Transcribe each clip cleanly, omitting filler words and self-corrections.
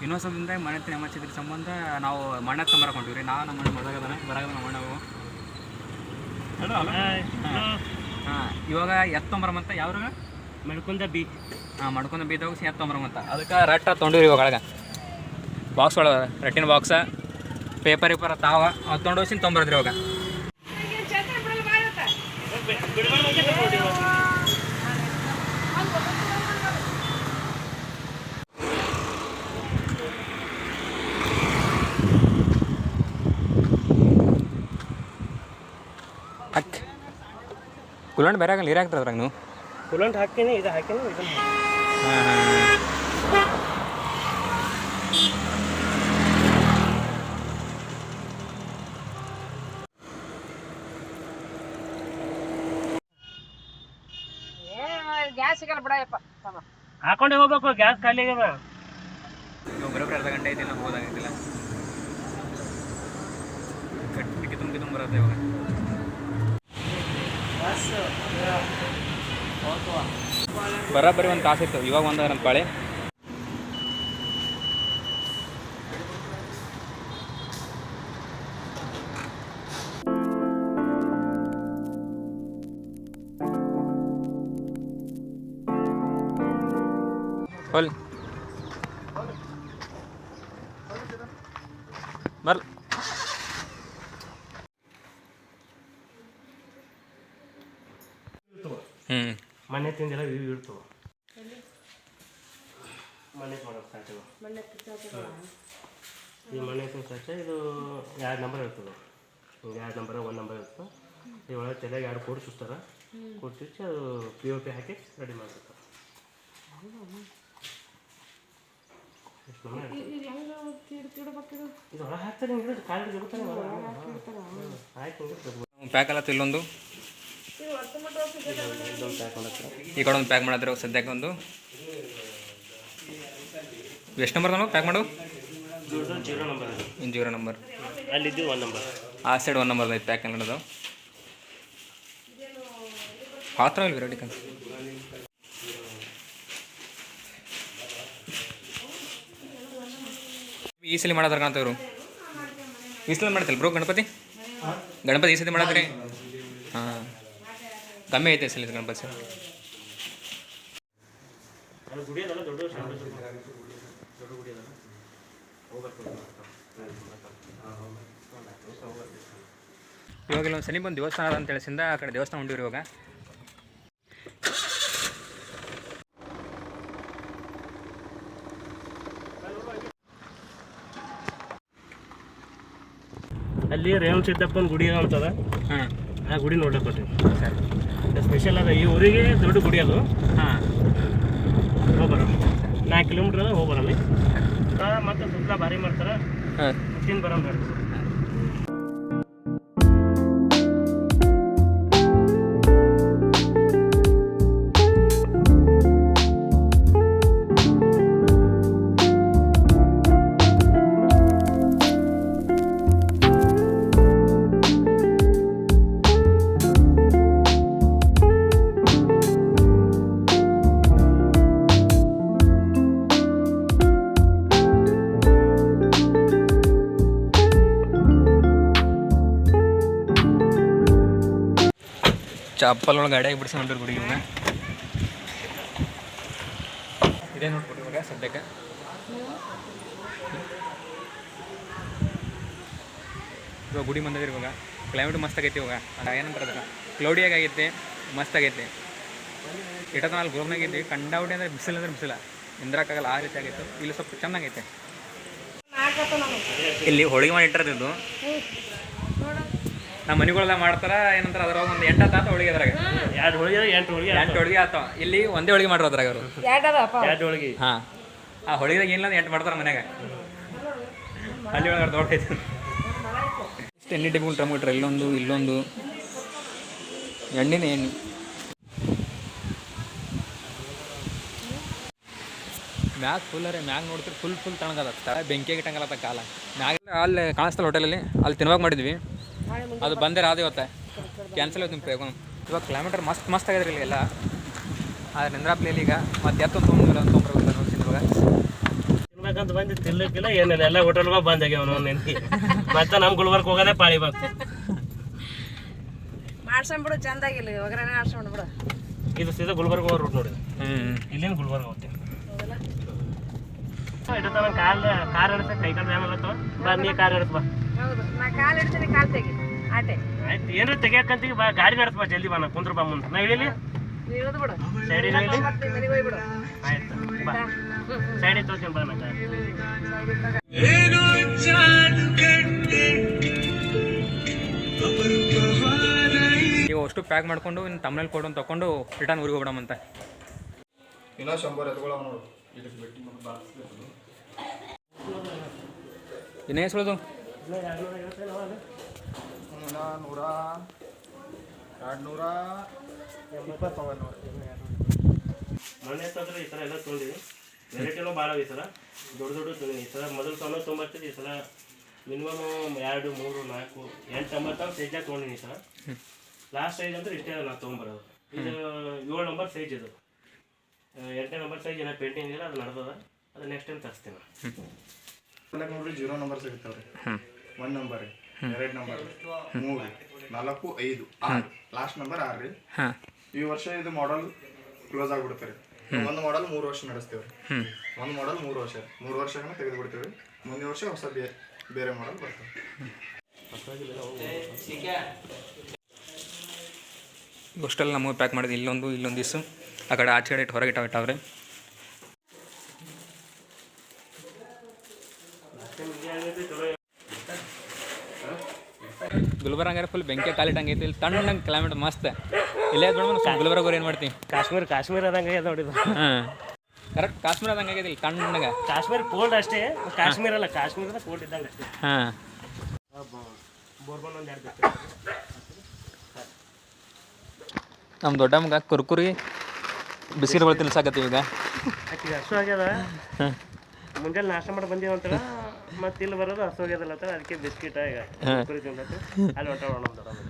ಇನ್ನೊಂದು ಸಲದಿಂದ ಮನೆ ನೆಮ್ಮಚ್ಚಿದ್ರ ಸಂಬಂಧ ನಾವು ಮಣ್ಣು ತೊಂಬರಕೊಂಡಿವಿ ರೀ. ನಾವು ನಮ್ಮ ಮನೆ ಬರಗದನ ನಮ್ಮ ಮಣ್ಣವು. ಹಾಂ, ಇವಾಗ ಎತ್ತೊಂಬರಮಂತ ಯಾವ್ರಾಗ ಮಡ್ಕೊಂಡ ಬಿ ಮಡ್ಕೊಂಡ ಬೀದಾಗ ಎತ್ತೊಂಬರಮಂತ ಅದಕ್ಕೆ ರಟ್ಟ ತೊಗೊಂಡಿವಿ ಇವಾಗ ಒಳಗೆ ಬಾಕ್ಸ್ ಒಳಗೆ ರಟ್ಟಿನ ಬಾಕ್ಸ ಪೇಪರ್ ತಾವ ತೊಗೊಂಡು ಹೋಗಿ ತೊಂಬರದ್ರಿ ಇವಾಗ. ಕುಲಂಟ್ ಬೇರೆ ಆಗಲ್ಲ, ನೀರು ಹಾಕ್ತಾರೆ ಅದ್ರಾಗ ನೀವು? ಕುಲಂಟ್ ಹಾಕ್ತೀನಿ, ಇದು ಹಾಕೀನಿ, ಇದನ್ನು ಗ್ಯಾಸ್ ಸಿಗಲ್ಲ ಬಿಡಪ್ಪ, ಹಾಕೊಂಡೆ ಹೋಗ್ಬೇಕು. ಗ್ಯಾಸ್ ಖಾಲಿ ಆಗ್ಯದ. ನೀವು ಬರೋಬ್ಬರಿ ಅರ್ಧ ಗಂಟೆ ಐತಿಲ್ಲ, ಹೋದಾಗೈತಿಲ್ಲ. ಗಟ್ಟಿಗೆ ತುಂಬ ಬರುತ್ತೆ ಇವಾಗ. ಬರೋಬ್ಬರಿ ಒಂದು ಕಾಸು ಇತ್ತು, ಇವಾಗ ಒಂದು ನಮ್ಮ ಪಾಳೆ. ಹೊಲ್ ಬರ್ಲ ಮನೆ ತಿಂದೆಲ್ಲ ಇವು ಇರ್ತವೆ. ಮನೆ ಮಾಡೋದು ಸ್ಟಾರ್ಟ್ ಈ ಮನೆ ಸ್ಟಾರ್ಟ್ ಇದು 2 ನಂಬರ್ ಇರ್ತದೆ. 2 ನಂಬರ್ 1 ನಂಬರ್ ಇರ್ತದೆ. ಇವಾಗ ತಲೆಗೆ 2 ಕೋಡ್ ಚುಚ್ತಾರೆ. ಕೋಡ್ ಚುಚ್ಚಿ ಅದು POP ಹಾಕಿ ರೆಡಿ ಮಾಡ್ತಾರೆ. ಇದು ಹೊರ ಹಾಕ್ತಾರೆ, ಕಾಲಿಗೆ ಜಗುತ್ತಾರೆ. ಪ್ಯಾಕ್ ಎಲ್ಲ ಇಲ್ಲೊಂದು ಈ ಕಡೆ ಒಂದು ಪ್ಯಾಕ್ ಮಾಡಿದ್ರೆ ಸದ್ಯಕ್ಕೆ ಒಂದು ಎಷ್ಟು ನಂಬರ್ ನಾವು ಪ್ಯಾಕ್ ಮಾಡು? 0 ನಂಬರ್. ಇನ್ನು 0 ನಂಬರ್ ಅಲ್ಲಿದ್ದು 1 ನಂಬರ್. ಆ ಸೈಡ್ 1 ನಂಬರ್ ಐತೆ ಪ್ಯಾಕ್ ಅನ್ನೋದು. ಪಾತ್ರ ಇಲ್ವಿ ರೆಡಿ ಕನ್ಸ ಈ ಸಲ ಮಾಡೋದ್ರ ಕಾಣ್ತವ್ರು. ಈ ಸಲ ಮಾಡ್ತಿಲ್ಲ ಬ್ರೋ ಗಣಪತಿ ಈ ಸತಿ ಮಾಡತ್ರಿ? ಹಾಂ, ಕಮ್ಮಿ ಐತೆ ಸಲ ಗಣಪತಿ ಸರ್. ಇವಾಗ ಇಲ್ಲೊಂದು ಸನಿ ಬಂದು ದೇವಸ್ಥಾನ ಅದ ಅಂತ ಹೇಳಿಸಿಂದ ಆ ಕಡೆ ದೇವಸ್ಥಾನ ಹೊಂಟಿವ್ರಿ ಇವಾಗ. ಅಲ್ಲಿ ರೇವಣ ಸಿದ್ದಪ್ಪನ ಗುಡಿ ಅಂತದ. ಹಾಂ, ಆ ಗುಡಿ ನೋಡ್ಲಿಕ್ಕೆ ಕೊಟ್ಟಿವಿ ಸರಿ. ಸ್ಪೆಷಲ್ ಅದ ಈ ಊರಿಗೆ, ದೊಡ್ಡ ಗುಡಿ ಅದು. ಹಾಂ, ಹೋಗ್ಬರ 4 ಕಿಲೋಮೀಟ್ರ್ ಅದ, ಹೋಗ್ಬರಮ್ಮಿ. ಮತ್ತು ಸುತ್ತಲ ಭಾರಿ ಮಾಡ್ತಾರೆ. ಹಾಂ, ತಿಂದು ಬರೋಣ ಬೇಡ. ಚಪ್ಪಲ್ ಒಳಗೆ ಗಾಡಿಯಾಗಿ ಬಿಡಿಸಿ ಹೊಂಟಿರಿ ಗುಡಿ ಇವಾಗ. ಇದೇ ನೋಡ್ಬಿಟ್ಟು ಇವಾಗ ಸದ್ಯಕ್ಕೆ ಇವಾಗ ಗುಡಿ ಬಂದಿದ್ರಿ. ಇವಾಗ ಕ್ಲೈಮೇಟ್ ಮಸ್ತ್ ಆಗೈತಿ. ಇವಾಗ ಏನಂತಾರೆ ಅದಕ್ಕೆ ಕ್ಲೌಡಿಯಾಗಿ ಆಗೈತೆ, ಮಸ್ತ್ ಆಗೈತೆ. ಇಟ್ಟದ ನಾಲ್ಕು ಗೋರ್ನಾಗ ಇದ್ವಿ, ಕಂಡಾವಡಿ ಅಂದರೆ ಬಿಸಿಲು ಅಂದ್ರೆ ಬಿಸಿಲ, ನಿಂದ್ರಕ್ಕಾಗಲ್ಲ ಆ ರೀತಿ ಆಗೈತೆ. ಇಲ್ಲಿ ಸ್ವಲ್ಪ ಚೆನ್ನಾಗೈತೆ. ಇಲ್ಲಿ ಹೋಳಿಗೆ ಮಾಡಿ ಇಟ್ಟಿರೋದು ನಮ್ಮ ಮನೆಗಳೆಲ್ಲ ಮಾಡ್ತಾರ. ಏನಂತಾರೆ ಅದ್ರಾಗ ಒಂದು 8 ಆತ ಹೋಳಿಗೆ, ಅದ್ರಾಗ 2 ಹೋಳಿಗೆ 8 ಹೋಳಿಗೆ ಆತಾವ. ಇಲ್ಲಿ ಒಂದೇ ಹೋಳಿಗೆ ಮಾಡ್ರು ಅದ್ರಾಗ ಅವರು 2 ಹೋಳಿಗೆ. ಹಾಂ, ಆ ಹೋಳಿಗೆದಾಗ ಏನಿಲ್ಲ 8 ಮಾಡ್ತಾರೆ ಮನ್ಯಾಗ. ಅಲ್ಲಿ ಒಳಗೆ ದೊಡ್ಡ ಐತೆ. ಇಷ್ಟು ಎಣ್ಣೆ ಟಿಪ್ಕೊಂಡು ಟೊಮೆಟ್ರ ಇಲ್ಲೊಂದು ಇಲ್ಲೊಂದು ಎಣ್ಣೆನೇ ಎಣ್ಣೆ. ಮ್ಯಾಗ್ ಫುಲ್ಲರೇ ಮ್ಯಾಗ್ ನೋಡ್ತೀರಿ ಫುಲ್ ತಣ್ಣಗದ. ತಳ ಬೆಂಕಿಯಾಗಿ ಇಟ್ಟಂಗಲ್ಲತ್ತ ಕಾಲ ಮ್ಯಾಗ. ಅಲ್ಲಿ ಕಾಣಿಸ್ತಲ್ಲ ಹೋಟೆಲಲ್ಲಿ, ಅಲ್ಲಿ ತಿನ್ನುವಾಗ ಮಾಡಿದ್ವಿ. ಅದು ಬಂದೇ ರಾದ ಇವತ್ತೆ ಕ್ಯಾನ್ಸಲ್ ಆಯ್ತು. ನಿಮ್ಮ ಇವಾಗ ಕಿಲೋಮೀಟರ್ ಮಸ್ತ್ ಆಗಿದ್ರಿ ಇಲ್ಲಿ ಎಲ್ಲ. ಆದರೆ ನಿಂದ್ರಾಪ್ಲೇಲಿ ಈಗ ಮತ್ತೆ ಎತ್ತೊಂದು ತೊಗೊಂಡ್ಬರ್ಬೇಕು ನೋಡಿ. ಇವಾಗ ತಿನ್ಬೇಕಂತ ಬಂದು ತಿನ್ಲಿಕ್ಕಿಲ್ಲ ಏನಿಲ್ಲ, ಎಲ್ಲ ಹೋಟೆಲ್ಗಳು ಬಂದ್ ಆಗ್ಯಾವ ನೆನ್ನೆ. ಮತ್ತೆ ನಮ್ಮ ಗುಲ್ಬರ್ಗ ಹೋಗೋದೇ ಪಾಳಿ ಬಂತು. ಮಾಡ್ಸಂಬಿಡು ಚಂದಾಗಿಲ್ಲ, ಒಗ್ಗರಣೆ ಮಾಡ್ಸ್ಕೊಂಡು ಬಿಡು. ಇದು ಸೀದಾ ಗುಲ್ಬರ್ಗ ಹೋಗೋ ರೂಟ್ ನೋಡಿ. ಇಲ್ಲಿಂದ ಗುಲ್ಬರ್ಗ ಹೋಗ್ತೀವಿ. ಇಟ್ಟು ಕಾರ್ ಹಿಡಿಸ ಕೈ ಕಾಲು ವ್ಯಾಯಾಮ ಆಗತ್ತವ. ಬಾ ನೀ ಕಾರ್ ಹಿಡಿಸ್ ಬಾ. ಹೌದು, ನಾ ಕಾಲು ಹಿಡ್ತೀನಿ, ಕಾಲು ತೆಗಿ ಆಟೆ. ಆಯ್ತು, ಏನಾರ ತೆಗಿಯಕ್ಕಂತೀವಿ ಬಾ, ಗಾಡಿ ನಡೆಸ್ ಬಾ, ಜಲ್ದಿ ಬಾ, ನಾ ಕುಂದ್ರ ಬಾ ಮುಂದೆ. ನಾ ಇಳಿಲಿ ಇಳಿದು ಬಿಡು, ಸೈಡಿಗೆ ಇಳಿಲಿ. ಮನೆಗೆ ಹೋಗ್ಬಿಡು. ಆಯ್ತು ಬಾ, ಸೈಡಿಗೆ ತೋರ್ಸ್ಕೊಂಡು ಬಾ. ನಾ ಈಗ ಅಷ್ಟು ಪ್ಯಾಕ್ ಮಾಡ್ಕೊಂಡು ಇನ್ನು ತಮ್ಮನಲ್ಲಿ ಕೊಡು ತೊಗೊಂಡು ರಿಟರ್ನ್ ಊರಿಗೆ ಹೋಗ್ಬಿಡಮಂತ. ಇನ್ನೂ 100 ಎತ್ಕೊಳ್ಳೋ ನೋಡು. ಇನ್ನೇ ಹೇಳೋದು 220 ಮೊನ್ನೆ ತಂದ್ರೆ ಈ ಥರ ಎಲ್ಲ ತೊಗೊಂಡಿವಿ. ವೆರೈಟಿನೂ ಭಾಳ ಈ ಸಲ ದೊಡ್ಡ ತೊಗೊಂಡಿವಿ. ಈ ಸಲ ಮೊದಲು ತೊಗೊಂಡು ತೊಗೊಂಬರ್ತೀವಿ. ಈ ಸಲ ಮಿನಿಮಮ್ 2, 3, 4, 8 ನಂಬರ್ ಸೈಜಾಗಿ ತೊಗೊಂಡಿನಿ. ಈ ಸಲ ಲಾಸ್ಟ್ ಸೈಜ್ ಅಂದ್ರೆ ಇಷ್ಟೇ ನಾವು ತೊಗೊಂಬರೋದು. ಇದು 7 ನಂಬರ್ ಸೈಜ್. ಇದು 8ನೇ ನಂಬರ್ ಸೈಜ್ ಏನೋ ಪೇಂಟಿಂಗ್ ಇಲ್ಲ, ಅದು ನಡೆದದ. ಅದು ನೆಕ್ಸ್ಟ್ ಟೈಮ್ ತರಿಸ್ತೀನಿ. ನೋಡ್ರಿ 0 ನಂಬರ್ ಸಿಗುತ್ತವ್ರಿ. 1 ನಂಬರ್, 2 ನಂಬರ್, 3, 4, 5, 6 ಲಾಸ್ಟ್ ನಂಬರ್ 6 ರೀ. ಈ ವರ್ಷ ಇದು ಮಾಡೆಲ್ ಕ್ಲೋಸ್ ಆಗಿಬಿಡ್ತಾರೆ. ಒಂದು ಮಾಡೆಲ್ 3 ವರ್ಷ ನಡೆಸ್ತೇವೆ ರೀ. ಒಂದು ಮಾಡೆಲ್ 3 ವರ್ಷ, 3 ವರ್ಷಗಳನ್ನ ತೆಗೆದು ಬಿಡ್ತೇವೆ. ಮುಂದಿನ ವರ್ಷ ಹೊಸ ಬೇರೆ ಮಾಡೆಲ್ ಬರ್ತವೆ. ಅಷ್ಟೆಲ್ಲ ನಮಗೆ ಪ್ಯಾಕ್ ಮಾಡಿದ್ವಿ. ಇಲ್ಲೊಂದು ದಿವ್ಸ ಆ ಕಡೆ ಆಚೆ ಕಡೆ ಇಟ್ಟು ಹೊರಗೆ ಇಟ್ಟಾವ್ರೆ. ಗುಲ್ಬರ್ಗ ಫುಲ್ ಬೆಂಕಿ ಕಾಲಿಟ್ಟಂಗೆ ಐತಿ. ಇಲ್ಲಿ ತಣ್ಣಗೆ ಕ್ಲೈಮೇಟ್ ಮಸ್ತ್. ಇಲ್ಲೇ ಗುಲ್ಬರ್ಗ ಏನು ಮಾಡ್ತೀವಿ, ಕಾಶ್ಮೀರ ಅದಂಗೆ ನೋಡಿದ್ದು. ಹಾಂ ಕರೆಕ್ಟ್ ಕಾಶ್ಮೀರ ಅದಂಗೆ ಆಗೈತಿ. ಇಲ್ಲಿ ತಣ್ಣಗೆ ಕಾಶ್ಮೀರ ಕೋಲ್ಡ್ ಅಷ್ಟೇ. ಕಾಶ್ಮೀರ ಅಲ್ಲ, ಕಾಶ್ಮೀರದ ಕೋಲ್ಡ್ ಇದ್ದಂಗೆ ಅಷ್ಟೇ. ಹಾಂ ಬೋರ್ಬನ್ ಒಂದು 2 ಬೇಕು. ನಮ್ಮ ದೊಡ್ಡಮ್ಮಗ ಕುರ್ಕುರಿ ಬಿಸ್ಕಿಟ್ಗಳು ತಿನ್ಸಾಕತ್ತೀವಿ ಈಗ. ಆಕೆ ಹಸು ಆಗ್ಯದ. ಮುಂಜಾನೆ ನಾಷ್ಟ ಮಾಡಿ ಬಂದೀವಿ ಅಂತಾರ, ಮತ್ತೆ ಇಲ್ಲಿ ಬರೋದು ಹಸು ಆಗ್ಯದಲ್ಲ ಅಂತ ಅದಕ್ಕೆ ಬಿಸ್ಕಿಟ್ ಈಗ ಕುರ್ಕುರಿ ತಿನ್ಬೇಕು. ಅಲ್ಲಿ ಹೊಂಟಾಳ ನಮ್ಮ ದೊಡ್ಡಮ್ಮ.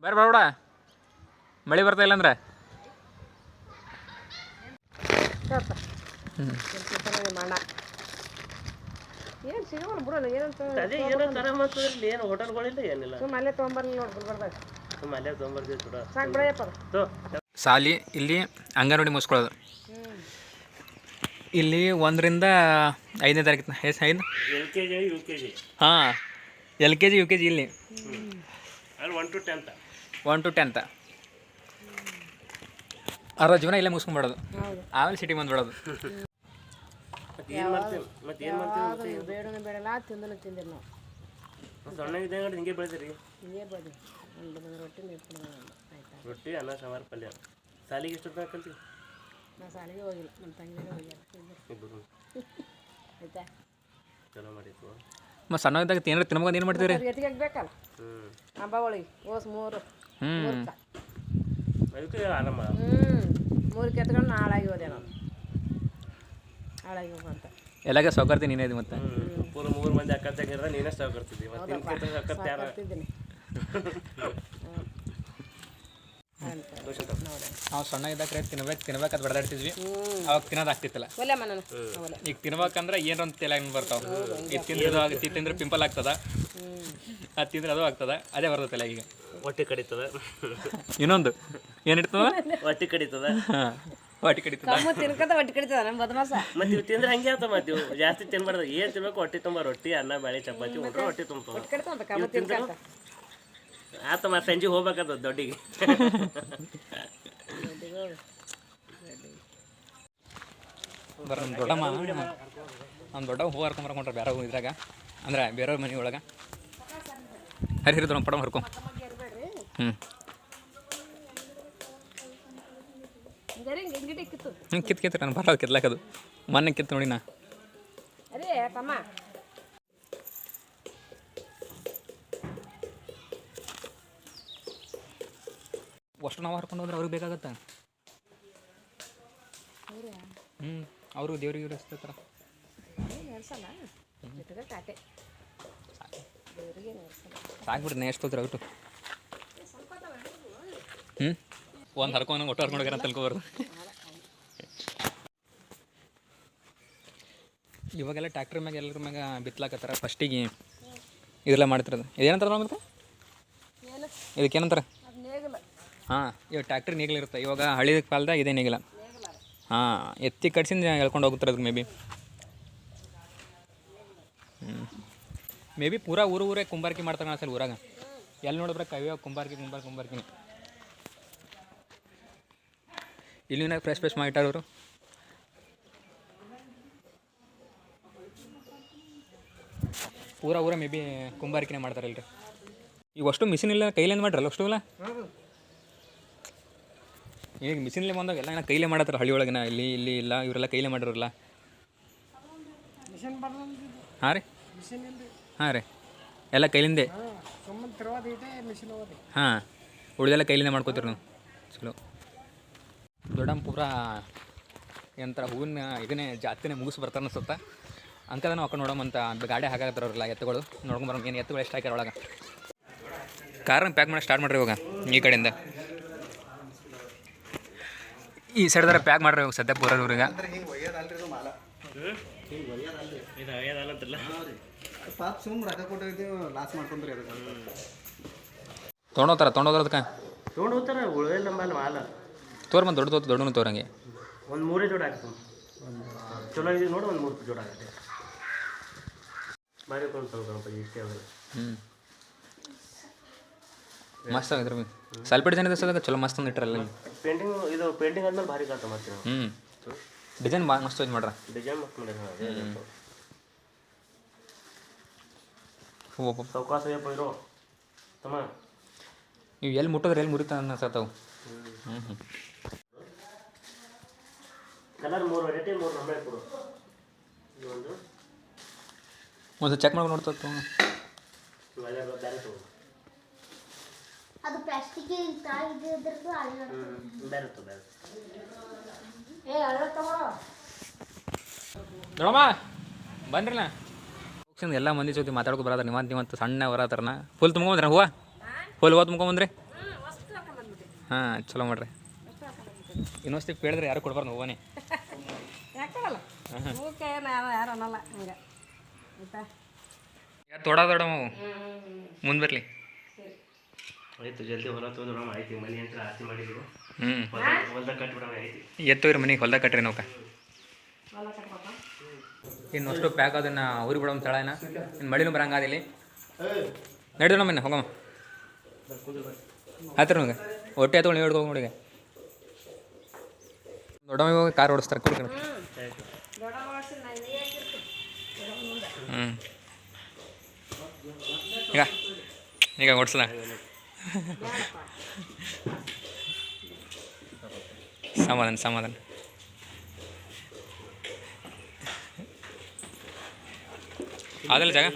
ಬರ್ಬೇಡ, ಮಳೆ ಬರ್ತಾ ಇಲ್ಲ ಅಂದ್ರೆ ಮಾಡ ಏನು ಸಿಗೋಲ್ಲ ಬಿಡೋಣ. ಏನಂತ ಅದೇ ಏನೋ ತರ ಮಾಡ್ತದ್ರಲ್ಲಿ ಏನು ಹೋಟೆಲ್ಗಳಿಲ್ಲ ಏನಿಲ್ಲ. ಸುಮ್ಮ ಅಲ್ಲೇ ತೊಗೊಂಬರ್ಲಿ ನೋಡಿ ಗುಲ್ಬರ್ದಾಗ. ಸುಮ್ಮ ಅಲ್ಲೇ ತೊಗೊಂಬರ್ತೀವಿ ಸುಡ ಸಾಕು ಬಿಡಯಪ್ಪ. ಸಾಲಿ ಇಲ್ಲಿ ಅಂಗನವಾಡಿ ಮುಗಿಸ್ಕೊಳ್ಳೋದು. ಇಲ್ಲಿ 1ರಿಂದ 5ನೇ ತಾರೀಕು 5 LKG UKG. ಹಾಂ LKG UKG ಇಲ್ಲಿ ಅಲ್ಲಿ 1 to 10th 1 to 10th 60 ಜೀವನ ಇಲ್ಲೇ ಮುಗಿಸ್ಕೊಂಡ್ಬಿಡೋದು. ಆಮೇಲೆ ಸಿಟಿ ಬಂದ್ಬಿಡೋದು. ಏನು ಮಾಡ್ತೀವಿ ಮತ್ತೆ ಏನು ಮಾಡ್ತೀವಿ? ಬೇಡನೂ ಬೇಡಲ್ಲ, ತಿಂದನು ತಿಂದಿರಿ ನಾವು. ಸಣ್ಣ ಇದ್ದಂಗೆ ಹಿಂಗೆ ಬೆಳೆದಿರಿ. ಹಿಂಗೆ ಬದಿ ಒಂದು ರೊಟ್ಟಿ ಮೇಡ್ಕೊಂಡು ಆಯ್ತಾ. ರೊಟ್ಟಿ ಅನ್ನ ಸಾಂಬಾರು ಪಲ್ಯ. ಸಾಲಿಗೆ ಎಷ್ಟು ಹೊತ್ತು ಹಾಕಂತೀವಿ? ನಾ ಸಾಲಿಗೆ ಹೋಗಿಲ್ಲ, ನಮ್ಮ ತಂಗಿನೇ ಹೋಗ್ಯಾರ. ಇಬ್ಬರು ಆಯ್ತಾ, ಚಲೋ ಮಾಡಿತ್ತು. ಮತ್ತು ಸಣ್ಣ ಇದ್ದಾಗ ಏನಾರು ತಿನ್ಬೇಕು ಏನು ಮಾಡ್ತೀವಿ ರೀ? ಎತ್ತಿಗೆ ಬೇಕಲ್ಲ ಹಬ್ಬ ಒಳಗೆ ಓಸ್ 3 ಅದಕ್ಕೆ ಆರಾಮ. 3 ಕೆತ್ಕೊಂಡು ಹಾಳಾಗಿ ಹೋದೆ ನಾನು. ಹಾಳಾಗಿ ಹೋಗಂತ ಎಲ್ಲಾಗ ಸೌಕರ್ತಿ ನೀನೇ ಇದು. ಮತ್ತೆ ಪೂರ 3 ಮಂದಿ ಅಕ್ಕ ತಂಗಿರ ನೀನೇ ಸ್ಟಾವ್ ಕೊಡ್ತಿದ್ದಿ. ಮತ್ತೆ ಬರ್ತಿದ್ದೀನಿ. ನಾವು ಸಣ್ಣ ಇದ್ದಾಗ ತಿನ್ಬೇಕಂತ ಬಡದಾಡ್ತಿದ್ವಿ. ಅವಾಗ ತಿನ್ನೋದು ಆಗ್ತಿತ್ತಲ್ಲ. ಈಗ ತಿನ್ಬೇಕಂದ್ರೆ ಏನೊಂದು ತಲೆಯಾಗ ಬರ್ತಾವೆ. ಇದು ತಿಂದ್ರೆ ಪಿಂಪಲ್ ಆಗ್ತದ, ಅದು ತಿಂದ್ರೆ ಅದು ಆಗ್ತದ, ಅದೇ ಬರ್ತದೆ ತಲೆಯಾಗ. ಈಗ ಹೊಟ್ಟೆ ಕಡಿತದ. ಇನ್ನೊಂದು ಏನಿರ್ತದ, ಹೊಟ್ಟೆ ಕಡಿತದ. ಹೊಟ್ಟೆ ಕಡಿತದ. ತಿನ್ಕಂತ ಹೊಟ್ಟೆ ಕಡಿತದ ನಮ್ಮ ಬದಮಾಸ. ಮತ್ತೆ ಇವು ತಿಂದ್ರೆ ಹಂಗೆ ಆತ. ಮತ್ತೆ ಇವು ಜಾಸ್ತಿ ತಿನ್ಬಾರ್ದು. ಏನು ತಿನ್ಬೇಕು? ಹೊಟ್ಟೆ ತುಂಬ ರೊಟ್ಟಿ, ಅನ್ನ, ಬೇಳೆ, ಚಪಾತಿ ಉಂಟ್ರೆ ಹೊಟ್ಟೆ ತುಂಬ್ತದ. ಆತ ಮತ್ತೆ ಸಂಜೆ ಹೋಗ್ಬೇಕದ ದೊಡ್ಡಿಗೆ. ನಮ್ಮ ದೊಡ್ಡ ಹೂ ಹರ್ಕೊಂಬರ್ಕೊಂಡ್ರೆ ಬೇರೆ ಹೂ ಇದ್ರಾಗ, ಅಂದ್ರೆ ಬೇರೆಯವ್ರ ಮನೆ ಒಳಗೆ ಹರಿಹಿರಿದ್ರು ನಮ್ಮ ಪಡ ಹರ್ಕೊ. ಕಿತ್ತು ನಾನು ಬರೋದು ಕಿತ್ಲಾಕದು. ಮೊನ್ನೆ ಕಿತ್ತು ನೋಡಿ ನಾ. ಅದೇ ತಮ್ಮ ಅಷ್ಟು ನಾವು ಹರ್ಕೊಂಡು ಹೋದ್ರೆ ಅವ್ರಿಗೆ ಬೇಕಾಗತ್ತೆ. ಅವರು ದೇವ್ರಿಗೆ ಇರಿಸ್ತಾರ. ಸಾಕ್ಬಿಡ್ರಿ ಎಷ್ಟು ಹೋದ್ರೆ ಔಟು. ಒಂದು ಹರ್ಕೊಂಡು ಒಟ್ಟು ಹರ್ಕೊಂಡು ಹೋಗ್ಯಾರ ಅಂತ ತಿಳ್ಕೊಬಾರ್ದು. ಇವಾಗೆಲ್ಲ ಟ್ಯಾಕ್ಟ್ರ್ ಮ್ಯಾಗ ಎಲ್ಲರ ಮ್ಯಾಗ ಬಿತ್ತಲಾಕತ್ತಾರ. ಫಸ್ಟಿಗೆ ಇದೆಲ್ಲ ಮಾಡ್ತಿರೋದು ಇದೇನಂತಾರ ಮತ್ತೆ ಏನು ಇದಕ್ಕೆ ಏನಂತಾರೆ? ಅದು ನೇಗಿಲ. ಹಾಂ, ಇವಾಗ ಟ್ಯಾಕ್ಟ್ರಿ ನೇಗಿಲಿರುತ್ತೆ. ಇವಾಗ ಹಳಿ ಕಾಲದಾಗ ಇದೇ ನೇಗಿಲ. ಹಾಂ, ಎತ್ತಿ ಕಟ್ಸಿಂದ ಎಳ್ಕೊಂಡು ಹೋಗ್ತಾರೆ ಅದಕ್ಕೆ ಮೇ ಬಿ ಪೂರಾ ಊರೇ ಕುಂಬಾರಿಕೆ ಮಾಡ್ತಾರೆ ಅನ್ಸಲ್ಲ ಊರಾಗ. ಎಲ್ಲಿ ನೋಡಿದ್ರೆ ಕೈಯಾಗ ಕುಂಬಾರಿಕೆ. ಇಲ್ಲಿನ ಫ್ರೆಶ್ ಮಾಡಿಟ್ಟಾರವರು. ಊರ ಮೇ ಬಿ ಕುಂಬಾರಿಕೆನೇ ಮಾಡ್ತಾರಲ್ರಿ. ಈಗ ಅಷ್ಟು ಮಿಷಿನ್ ಇಲ್ಲ, ಕೈಲೇನು ಮಾಡ್ರಲ್ಲ ಅಷ್ಟು ಇಲ್ಲ. ಈಗ ಮಿಷಿನ್ಲೇ ಬಂದಾಗ ಎಲ್ಲ ಕೈಲೇ ಮಾಡತ್ತಾರ ಹಳ್ಳಿ ಒಳಗಿನ. ಇಲ್ಲಿ ಇಲ್ಲ, ಇವರೆಲ್ಲ ಕೈಲೇ ಮಾಡಿರಲ್ಲ. ಹಾಂ ರೀ, ಎಲ್ಲ ಕೈಲಿಂದೆ. ಹಾಂ, ಉಳಿದೆಲ್ಲ ಕೈಲಿಂದ ಮಾಡ್ಕೋತೀರಿ ನಾವು. ಚಲೋ ದೊಡ್ಡಮ್ಮ ಪೂರ ಏನಂತಾರೆ ಹೂವಿನ ಇದನ್ನೇ ಜಾತಿನೇ ಮುಗಿಸಿ ಬರ್ತಾರೆ ಅನ್ಸುತ್ತೆ. ಅಂಕದ ನಾವು ಅಕ್ಕ ನೋಡೋಮಂತ ಗಾಡಿ ಹಾಕಾಕತ್ತಾರಲ್ಲ ಎತ್ತುಗಳು. ನೋಡ್ಕೊಂಬರೋ ಏನು ಎತ್ತುಗಳು ಎಷ್ಟು ಹಾಕ್ಯಾರ ಒಳಗೆ. ಕಾರನ್ನ ಪ್ಯಾಕ್ ಮಾಡಿ ಸ್ಟಾರ್ಟ್ ಮಾಡ್ರಿ ಇವಾಗ. ಈ ಕಡೆಯಿಂದ ಈ ಸೈಡ್ದಾರ ಪ್ಯಾಕ್ ಮಾಡ್ರಿ ಇವಾಗ ಸದ್ಯ ಪೂರ ಇವ್ರಿಗೆ. ತೊಗೊಂಡೋದ್ರ ಅದಕ್ಕೆ ತೊಗೊಂಡು ಹೋಗ್ತಾರೆ. ಉಳಿದಿಲ್ಲ ನಮ್ಮಲ್ಲಿ ಮಾಲ ತೋರ್ ಬಂದು ದೊಡ್ಡನು ತೋರಂಗೆ ಒಂದು 3 ಜೋಡಿ ಆಗ್ತದೆ. ಚಲೋ ಇದೆ ನೋಡಿ, ಒಂದು 3 ಜೋಡಿ ಆಗುತ್ತೆ. ಭಾರಿ ಕೊಂಡ್ತಾರೆ ಇಷ್ಟೇ ಅವರು. ಮಸ್ತ್ ಆಗಿದ್ರೆ ಸ್ವಲ್ಪ ಡಿಸೈನ್ ಇದೆ ಚಲೋ ಮಸ್ತ್ ಒಂದು ಇಟ್ಟರಲ್ಲ. ಪೇಂಟಿಂಗ್ ಆದ್ಮೇಲೆ ಭಾರಿ ಕಾಣ್ತಾ ಮಾಡ್ತೀವಿ. ಡಿಸೈನ್ ಭಾಳ ಮಸ್ತ್ ಇದು ಮಾಡ್ರ. ಡಿಸೈನ್ ಮಸ್ತ್ ಮಾಡ್ಯಾರ. ಸೌಕಾಸ ಇರೋ ತಮ್ಮ ನೀವು ಎಲ್ಲಿ ಮುಟ್ಟಿದ್ರೆ ಎಲ್ಲಿ ಮುರಿತ ಅನ್ಸತ್ತವು. ಕಲರ್ 3 ವೆರೈಟಿ 3 ನಂಬರ್ ಕೊಡು. ಒಂದು ಚೆಕ್ ಮಾಡ್ಕೊಂಡು ನೋಡ್ತಾ ಬೇರೆ ತಗೋ. ಅದು ಪ್ಲಾಸ್ಟಿಕ್ ಇದ್ರದ್ದು ಬೇರೆ ಏ ಅಲ್ಲ ತಗೋ ನೋಡಮ್ಮ ಬನ್ರಿಲ್ಲ. ಎಲ್ಲ ಮಂದಿ ಜೊತೆ ಮಾತಾಡ್ಕೊ ಬರತ್ತಾರ. ನೀವಂತ ಸಣ್ಣ ಬರತ್ತಾರನ ಫುಲ್ ತುಂಬ್ಕೊಂಬಂದ್ರೆ ಹೂವು ಫುಲ್ ಹೂವು ತುಂಬ್ಕೊಂಬಂದ್ರಿ. ಹಾಂ, ಚಲೋ ಮಾಡ್ರಿ. ಇನ್ನೊಂದು ಕೇಳಿದ್ರೆ ಯಾರು ಕೊಡ್ಬಾರ್ದು ಹೂವನೇ. ಯಾಕಲ್ಲ ಹೂಕ್ಕೆ ಯಾರು ಅನ್ನಲ್ಲ ಹಂಗೆ ಆಯ್ತಾ. ಯಾರು ದೊಡ್ಡವು ಮುಂದೆ ಬರಲಿ. ಆಯ್ತು, ಜಲ್ದಿ ಹೊಲ ತೊಗೊಂಡು ಆಯ್ತು. ಮನೆ ಅಂತ ಆಸ್ತಿ ಮಾಡಿದ್ರು. ಹೊಲ್ದಾಗ ಕಟ್ಬಿಡೋಣ ಆಯ್ತು. ಎತ್ತು ಇವ್ರ ಮನೆಗೆ ಹೊಲ್ದಾಗ ಕಟ್ರಿ ನೌಕ. ಇನ್ನು ಅಷ್ಟು ಪ್ಯಾಕ್ ಅದನ್ನು ಊರಿಗೆ ಬಿಡೋ ಸ್ಥಳ ಏನ ಇನ್ನು ಮಳಿನೂ ಬರಂಗಾದಿಲ್ಲಿ. ನಡೆದು ನಮ್ಮನ್ನ ಹೋಗಮ್ಮ ಹತ್ತಿರ ನಮಗೆ ಹೊಟ್ಟೆ ತೊಗೊಂಡು ನೀವು ಹಿಡ್ದು ನೋಡಿಗೆ. ದೊಡ್ಡಮ್ಮ ಇವಾಗ ಕಾರ್ ಓಡಿಸ್ತಾರೆ ಕೊಡ್ಕೊಂಡು. ಈಗ ಓಡಿಸಲ ಸಮಾಧಾನ. ಅದಲ್ಲ ಜಾಗ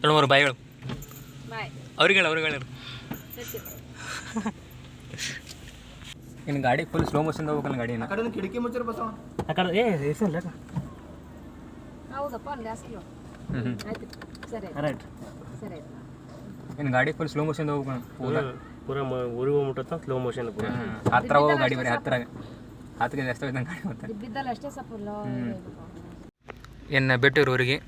ನೋಡ್ಮರು ಬಾಯಿಗಳು ಅವ್ರಿಗೆ ಇನ್ನು ಗಾಡಿ ಫುಲ್ ಸ್ಲೋ ಮೋಷನ್ ಹೋಗ್ಬೇಕಲ್ಲ ಗಾಡಿನ. ಕಿಟಕಿ ಮುಚ್ಚರ್ ಬಸವ ಆ ಕಡೆ ಹೌದಪ್ಪ ಅಲ್ಲಿ ಜಾಸ್ತಿ ಆಯ್ತು. ಸರಿ ರೈಟ್. ಸರಿ ಆಯ್ತು. ಇನ್ನು ಗಾಡಿ ಫುಲ್ ಸ್ಲೋ ಮೋಷನ್ ಹೋಗ್ಬೇಕು ಪೂರ ಊರಿಗೆ ಹೋಗ್ಬಿಟ್ಟು ಸ್ಲೋ ಮೋಷನ್ ಪೂರ ಹತ್ರ ಹೋಗೋ ಗಾಡಿ ಬರೀ ಹತ್ತಿಗೆ ಜಾಸ್ತಿ ಹೋಯ್ತು ಗಾಡಿ ಹೋಗ್ತಾರೆ. ಬಿದ್ದಲ್ಲ ಅಷ್ಟೇ ಸ್ವಲ್ಪ ಏನು ಬಿಟ್ಟಿರು ಊರಿಗೆ.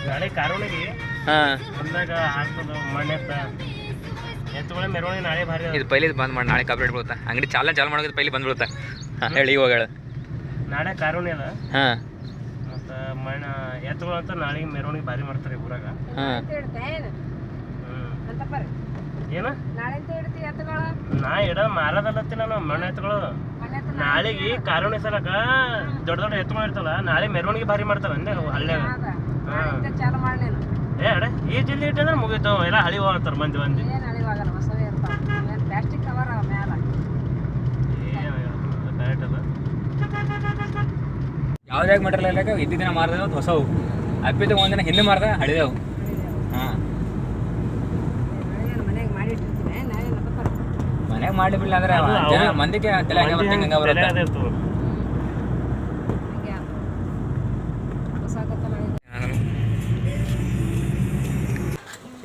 ನಾಳೆ ಕಾರೋಣಿಗೆ ಬಂದಾಗ ಹಾಕ್ತದ ಮಣ್ಣೆತ್ತ ಎತ್ತುಗಳ ಮೆರವಣಿಗೆ ನಾಳೆ ಭಾರಿ. ಇದು ಪೈಲಿ ಬಂದ್ ಮಾಡಿ ನಾಳೆ ಕಾಪ್ರೇಟ್ ಬೀಳುತ್ತಾ ಅಂಗಡಿ ಚಾಲ ಮಾಡೋದು ಪೈಲಿ ಬಂದ್ಬಿಡುತ್ತಾ. ಹೇಳಿ ಇವಾಗ ಹೇಳು. ನಾಳೆ ಕಾರೋಣಿ ಅದ. ಹಾಂ, ಮತ್ತು ಮಣ್ಣ ಎತ್ತುಗಳು ಅಂತ ನಾಳೆಗೆ ಮೆರವಣಿಗೆ ಭಾರಿ ಮಾಡ್ತಾರೆ ಊರಾಗ. ಏನ ನಾ ಇಡ ಮಾರದಲ್ಲತ್ತಿಲ್ಲ ನಾವು ಮಣ್ಣ ಎತ್ತುಗಳು. ನಾಳೆಗೆ ಕಾರೋಣಿ ಸಲಕ ದೊಡ್ಡ ಎತ್ತುಗಳು ಇರ್ತಲ್ಲ, ನಾಳೆ ಮೆರವಣಿಗೆ ಭಾರಿ ಮಾಡ್ತಾರೆ ಅಂದೆ ಹಳ್ಳ್ಯಾಗ. ಏ ಅಡ ಈ ಜಿಲ್ಲೆ ಇಟ್ಟಂದ್ರೆ ಮುಗೀತು, ಎಲ್ಲ ಹಳಿ ಹೋಗ್ತಾರೆ ಮಂದಿ ಕರೆಕ್ಟ್ ಅದ. ಯಾವ್ದಾಗ ಮಟೀರಿಯಲ್ ಇಲ್ಲ ಇದ್ದ ದಿನ ಮಾರ್ದೇವು ಹೊಸವು, ಅಪ್ಪಿದ ಒಂದಿನ ಹಿಂದೆ ಮಾರ್ದ ಹಳಿದೆವು. ಹಾಂ, ಮನೆಗೆ ಮಾಡಿ ಬಿಡಲಿ ಅಂದ್ರೆ ಮಂದಿಗೆ ತಲೆ ಹಂಗೆ ಬರುತ್ತೆ.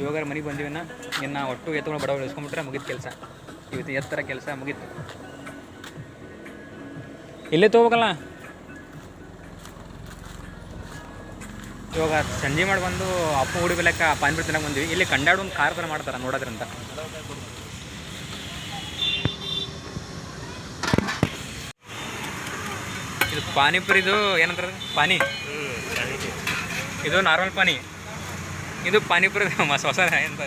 ಇವಾಗ ಮನೆಗೆ ಬಂದೀವಿನ ಇನ್ನು ಒಟ್ಟು ಎತ್ತುಗಳು ಬಡವರು ಇಸ್ಕೊಂಡ್ಬಿಟ್ರೆ ಮುಗಿತು ಕೆಲಸ. ಇವತ್ತು ಎತ್ತರ ಕೆಲಸ ಮುಗೀತು. ಇಲ್ಲೇ ತೊಗೋಬೇಕಲ್ಲ. ಇವಾಗ ಸಂಜೆ ಮಾಡಿ ಬಂದು ಅಪ್ಪ ಹುಡಿ ಬೆಲೆಕ್ಕ ಪಾನಿಪುರಿ ತಿನ್ನಕ್ಕೆ ಬಂದ್ವಿ. ಇಲ್ಲಿ ಕಂಡಾಡು ಒಂದು ಖಾರ ಥರ ಮಾಡ್ತಾರೆ ನೋಡೋದ್ರಂತ. ಇದು ಪಾನಿಪುರಿದು ಏನಂತಾರೆ ಪಾನಿ, ಇದು ನಾರ್ಮಲ್ ಪಾನಿ, ಇದು ಪಾನಿಪುರಿ ಹೊಸ ಎಂತ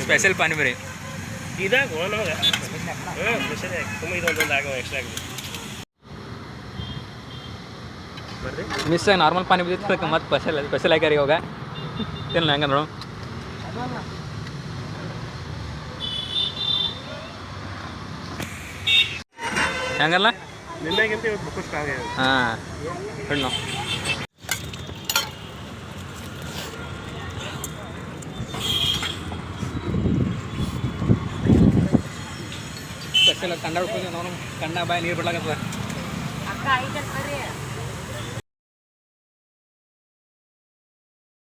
ಸ್ಪೆಷಲ್ ಪಾನಿಪುರಿ. ಇದಾಗ ನಮಗೆ ಸ್ಪೆಷಲ್ ತುಂಬ ಇದೊಂದೊಂದು ಆಗೋ ಎಕ್ಸ್ಟ್ರಾ ಆಗಿದೆ. ಮಿಸ್ ಆಗಿ ನಾರ್ಮಲ್ ಪಾನಿಪುರಿ ಮತ್ತು ಸ್ಪೆಷಲ್ ಹಾಕ್ಯಾರ ಇವಾಗ. ತಿನ್ನ ಹೆಂಗ ನೋಡು. ಹೆಂಗಲ್ಲ ನಿನ್ನೆಗಿಂತ ಇವತ್ತು ಬುಕ್ಕು ಸ್ಟ್ರಾಂಗ್ ಆಗಿದೆ. ಹಾಂ ಹೆಣ್ಣು ಸ್ಪೆಷಲ್ ಕಂಡ ಹುಡ್ಕೊಂಡು ನಾವು ಕಣ್ಣ ಬಾಯಿ ನೀರು ಬಿಡ್ಲಾಕತ್ತದ. ಅಕ್ಕ ಐತೆ ಬರ್ರಿ